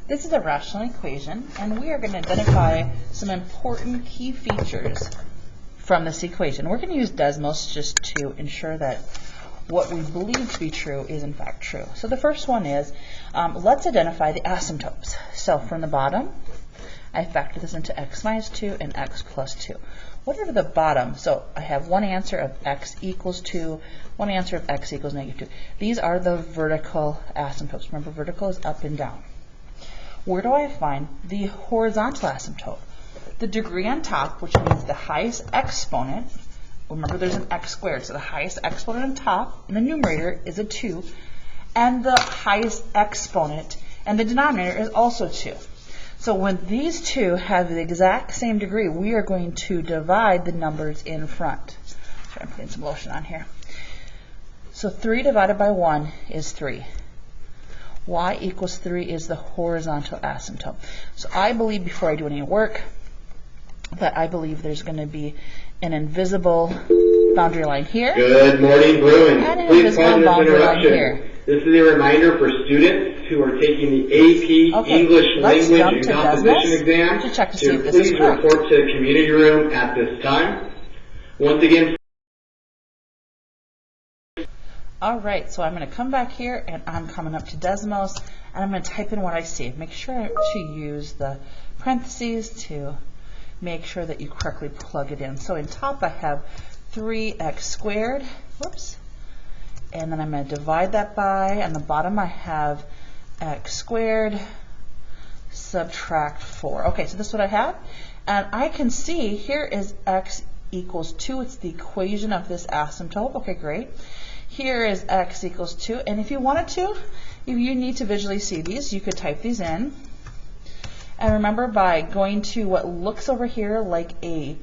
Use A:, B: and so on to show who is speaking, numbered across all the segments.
A: This is a rational equation, and we are going to identify some important key features from this equation. We're going to use Desmos just to ensure that what we believe to be true is in fact true. So the first one is, let's identify the asymptotes. So from the bottom, I factor this into x minus 2 and x plus 2. Whatever the bottom, so I have one answer of x equals 2, one answer of x equals negative 2. These are the vertical asymptotes. Remember, vertical is up and down. Where do I find the horizontal asymptote? The degree on top, which means the highest exponent. Remember, there's an x squared, so the highest exponent on top in the numerator is a 2, and the highest exponent and the denominator is also 2. So when these two have the exact same degree, we are going to divide the numbers in front. I'm putting some lotion on here. So 3 divided by 1 is 3. Y equals 3 is the horizontal asymptote. So I believe, before I do any work, that I believe there's going to be an invisible boundary line here.
B: Good morning, Bruin.
A: And an
B: Please
A: invisible
B: pause this
A: boundary line
B: interruption.
A: here.
B: This is a reminder for students who are taking the AP English Language and Composition exam
A: to check to see if this
B: please
A: is correct.
B: report to the community room at this time. Once again,
A: All right, so I'm going to come back here, and I'm coming up to Desmos, and I'm going to type in what I see. Make sure to use the parentheses to make sure that you correctly plug it in. So in top I have 3x squared, whoops, and then I'm going to divide that by, on the bottom I have x squared, subtract 4. Okay, so this is what I have, and I can see here is x equals 2. It's the equation of this asymptote. Okay, great. Here is x equals 2, and if you wanted to, if you need to visually see these, you could type these in. And remember, by going to what looks over here like a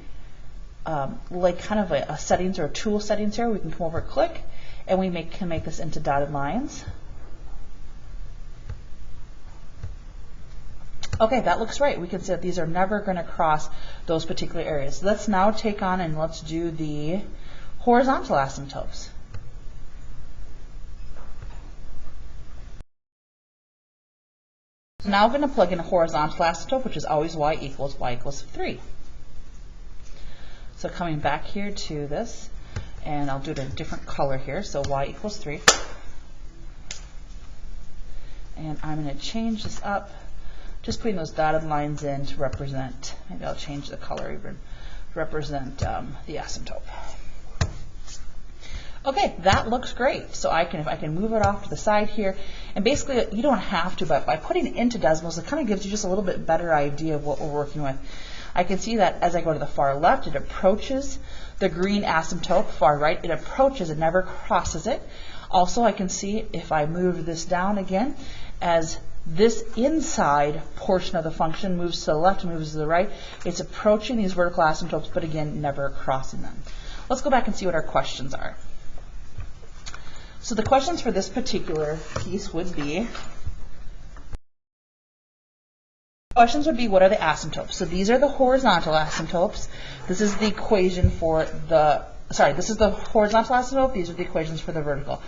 A: kind of a settings or a tool settings here, we can come over, click, and we can make this into dotted lines. Okay, that looks right. We can see that these are never going to cross those particular areas. So let's now take on and let's do the horizontal asymptotes. Now I'm going to plug in a horizontal asymptote, which is always y equals 3. So coming back here to this, and I'll do it in a different color here, so y equals 3. And I'm going to change this up, just putting those dotted lines in to represent, maybe I'll change the color even, to represent the asymptote. Okay, that looks great. So I can move it off to the side here, and basically you don't have to, but by putting it into Desmos, it kind of gives you just a little bit better idea of what we're working with. I can see that as I go to the far left, it approaches the green asymptote. Far right, it approaches, it never crosses it. Also, I can see if I move this down again, as this inside portion of the function moves to the left, moves to the right, it's approaching these vertical asymptotes, but again, never crossing them. Let's go back and see what our questions are. So the questions for this particular piece would be, what are the asymptotes? So these are the horizontal asymptotes. This is the equation for the, this is the horizontal asymptote, these are the equations for the vertical.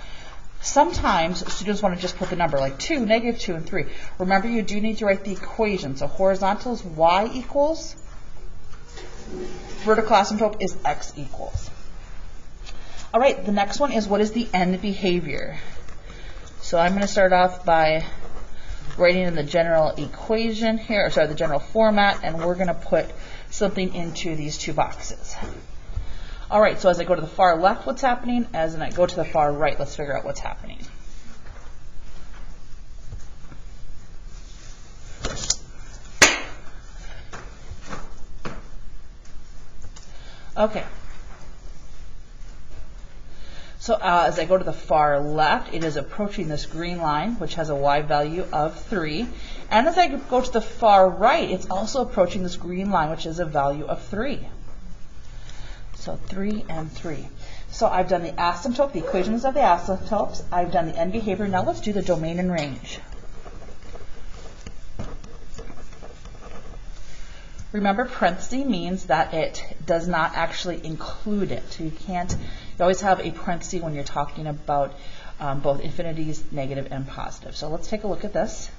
A: Sometimes students want to just put the number, like 2, negative 2, and 3. Remember, you do need to write the equation. So horizontal is y equals, vertical asymptote is x equals. All right, the next one is, what is the end behavior? So I'm going to start off by writing in the general equation here, or the general format, and we're going to put something into these two boxes. All right, so as I go to the far left, what's happening? As I go to the far right, let's figure out what's happening. Okay. So as I go to the far left, it is approaching this green line, which has a y value of 3. And as I go to the far right, it's also approaching this green line, which is a value of 3. So 3 and 3. So I've done the asymptote, the equations of the asymptotes. I've done the end behavior. Now let's do the domain and range. Remember, parenthesis means that it does not actually include it. So you always have a parenthesis when you're talking about both infinities, negative and positive. So let's take a look at this.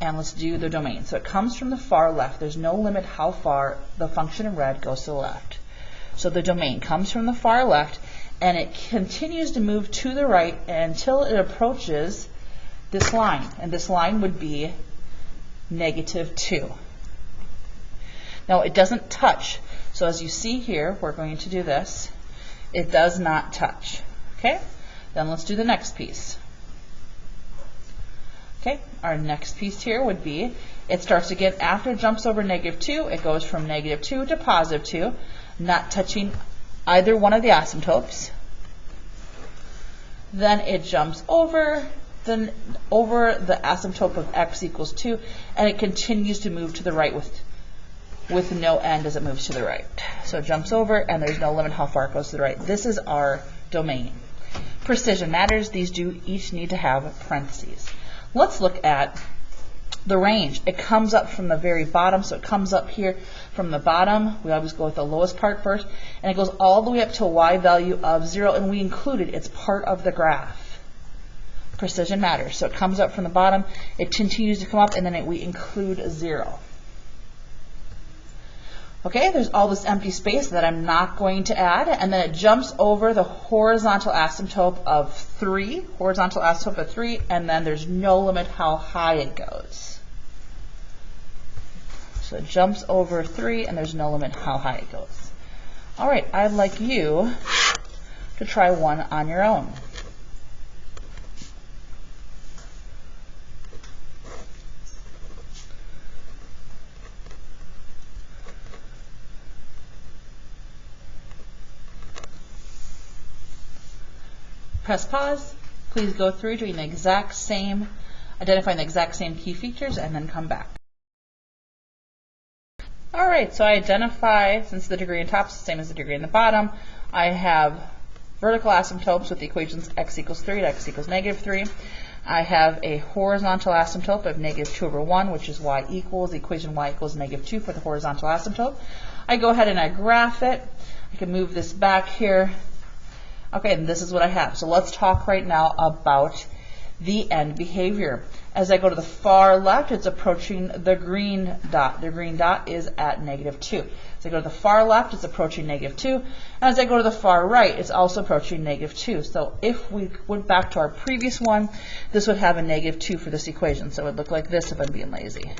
A: And let's do the domain. So it comes from the far left. There's no limit how far the function in red goes to the left. So the domain comes from the far left, and it continues to move to the right until it approaches this line. And this line would be -2. Now it doesn't touch. So as you see here, we're going to do this. It does not touch. Okay? Then let's do the next piece. Okay, our next piece here would be, it starts again after it jumps over -2, it goes from -2 to +2, not touching either one of the asymptotes. Then it jumps over the asymptote of x equals 2, and it continues to move to the right with no end as it moves to the right. So it jumps over, and there's no limit how far it goes to the right. This is our domain. Precision matters. These do each need to have parentheses. Let's look at the range. It comes up from the very bottom, so it comes up here from the bottom. We always go with the lowest part first, and it goes all the way up to a y value of 0, and we include it. It's part of the graph. Precision matters. So it comes up from the bottom, it continues to come up, and then we include 0. Okay, there's all this empty space that I'm not going to add, and then it jumps over the horizontal asymptote of 3, and then there's no limit how high it goes. So it jumps over 3, and there's no limit how high it goes. All right, I'd like you to try one on your own. Press pause. Please go through doing the exact same, identifying the exact same key features, and then come back. All right, so I identify, since the degree on top is the same as the degree on the bottom, I have vertical asymptotes with the equations x equals 3 to x equals -3. I have a horizontal asymptote of -2/1, which is y equals, the equation y equals -2 for the horizontal asymptote. I go ahead and I graph it. I can move this back here. Okay, and this is what I have. So let's talk right now about the end behavior. As I go to the far left, it's approaching the green dot. The green dot is at -2. As I go to the far left, it's approaching -2. And as I go to the far right, it's also approaching -2. So if we went back to our previous one, this would have a -2 for this equation. So it would look like this if I'm being lazy.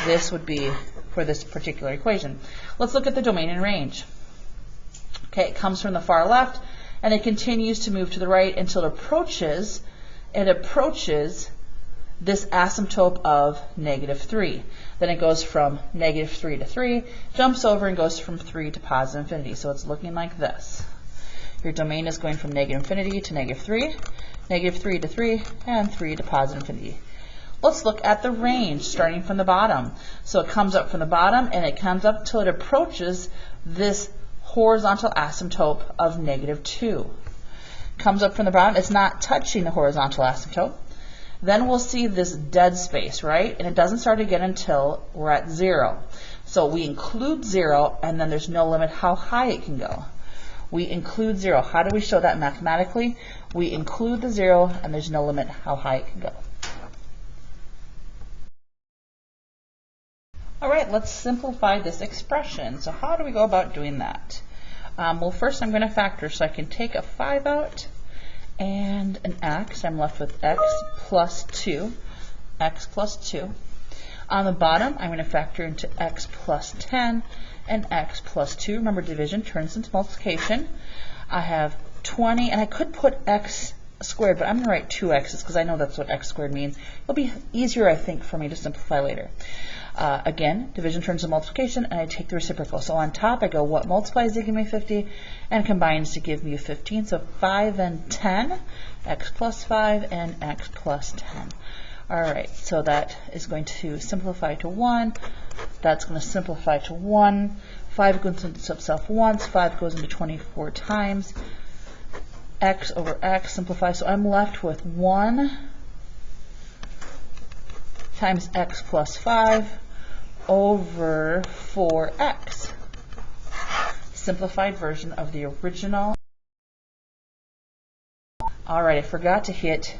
A: This would be for this particular equation. Let's look at the domain and range. Okay, it comes from the far left, and it continues to move to the right until it approaches this asymptote of -3. Then it goes from -3 to 3, jumps over and goes from 3 to +infinity. So it's looking like this. Your domain is going from -infinity to -3, -3 to 3, and 3 to +infinity. Let's look at the range starting from the bottom. So it comes up from the bottom, and it comes up until it approaches this horizontal asymptote of -2. Comes up from the bottom, it's not touching the horizontal asymptote. Then we'll see this dead space, right? And it doesn't start again until we're at 0. So we include 0, and then there's no limit how high it can go. We include 0. How do we show that mathematically? We include the 0, and there's no limit how high it can go. All right, let's simplify this expression. So how do we go about doing that? Well, first I'm going to factor, so I can take a 5 out and an x. I'm left with x plus 2. On the bottom, I'm going to factor into x plus 10 and x plus 2. Remember, division turns into multiplication. I have 20, and I could put x squared, but I'm going to write 2x's because I know that's what x squared means. It'll be easier, I think, for me to simplify later. Again, division turns to multiplication, and I take the reciprocal. So on top, I go, what multiplies to give me 50 and combines to give me 15? So 5 and 10, x plus 5 and x plus 10. All right, so that is going to simplify to 1. That's going to simplify to 1. 5 goes into itself once. 5 goes into 24 times. X over x simplifies. So I'm left with 1 times x plus 5 over 4x. Simplified version of the original. All right, I forgot to hit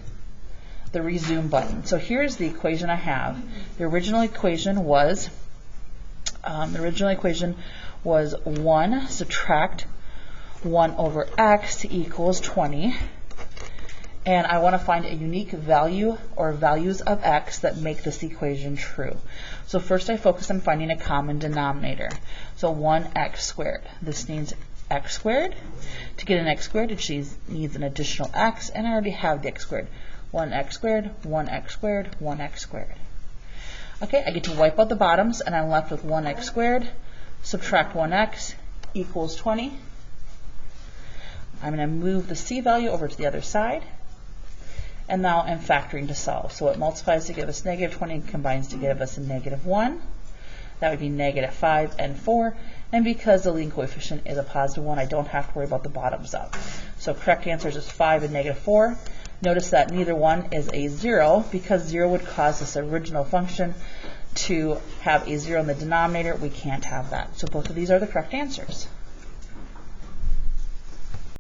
A: the resume button. So here's the equation I have. The original equation was 1 subtract 1 over x equals 20. And I want to find a unique value or values of x that make this equation true. So first I focus on finding a common denominator. So 1x squared. This needs x squared. To get an x squared, it needs an additional x, and I already have the x squared. 1x squared, 1x squared, 1x squared. Okay, I get to wipe out the bottoms, and I'm left with 1x squared, subtract 1x, equals 20. I'm going to move the c value over to the other side. And now I'm factoring to solve. So it multiplies to give us negative 20 and combines to give us a negative 1. That would be negative 5 and 4. And because the leading coefficient is a positive 1, I don't have to worry about the bottoms up. So correct answer is just 5 and negative 4. Notice that neither one is a 0, because 0 would cause this original function to have a 0 in the denominator. We can't have that. So both of these are the correct answers.